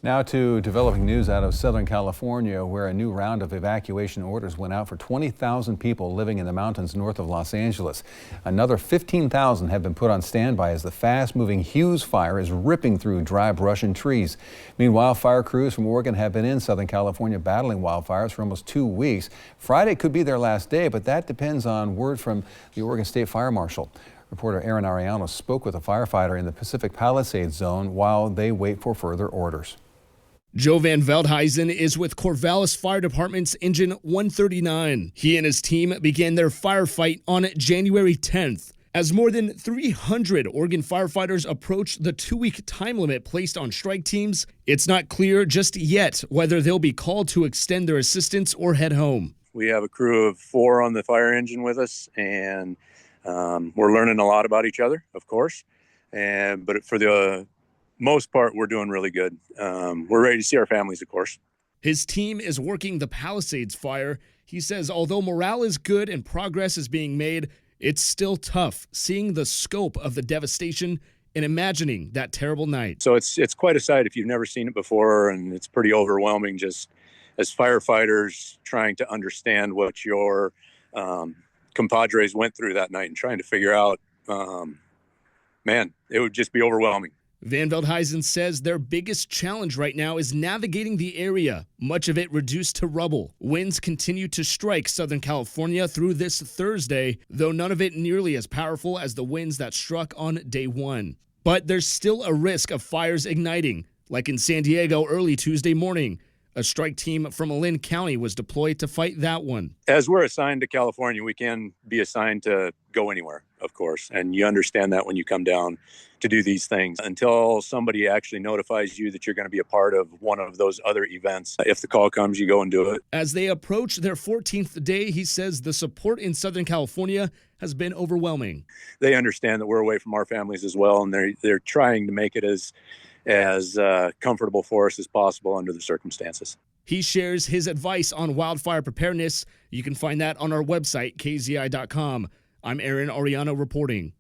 Now to developing news out of Southern California, where a new round of evacuation orders went out for 20,000 people living in the mountains north of Los Angeles. Another 15,000 have been put on standby as the fast-moving Hughes fire is ripping through dry brush and trees. Meanwhile, fire crews from Oregon have been in Southern California battling wildfires for almost 2 weeks. Friday could be their last day, but that depends on word from the Oregon State Fire Marshal. Reporter Aaron Ariano spoke with a firefighter in the Pacific Palisades zone while they wait for further orders. Joe Van Veldhuizen is with Corvallis Fire Department's Engine 139. He and his team began their firefight on January 10th. As more than 300 Oregon firefighters approach the 2-week time limit placed on strike teams, it's not clear just yet whether they'll be called to extend their assistance or head home. We have a crew of 4 on the fire engine with us, and we're learning a lot about each other, of course. But for the most part, we're doing really good. We're ready to see our families, of course. His team is working the Palisades fire. He says although morale is good and progress is being made, it's still tough seeing the scope of the devastation and imagining that terrible night. So it's quite a sight if you've never seen it before, and it's pretty overwhelming just as firefighters trying to understand what your compadres went through that night and trying to figure out, man, it would just be overwhelming. Van Veldhuizen says their biggest challenge right now is navigating the area, much of it reduced to rubble. Winds continue to strike Southern California through this Thursday, though none of it nearly as powerful as the winds that struck on day 1. But there's still a risk of fires igniting, like in San Diego early Tuesday morning. A strike team from Lynn County was deployed to fight that one. As we're assigned to California, we can be assigned to go anywhere, of course. And you understand that when you come down to do these things. Until somebody actually notifies you that you're going to be a part of one of those other events, if the call comes, you go and do it. As they approach their 14th day, he says the support in Southern California has been overwhelming. They understand that we're away from our families as well, and they're trying to make it as comfortable for us as possible under the circumstances. He shares his advice on wildfire preparedness. You can find that on our website, kzi.com. I'm Aaron Ariano reporting.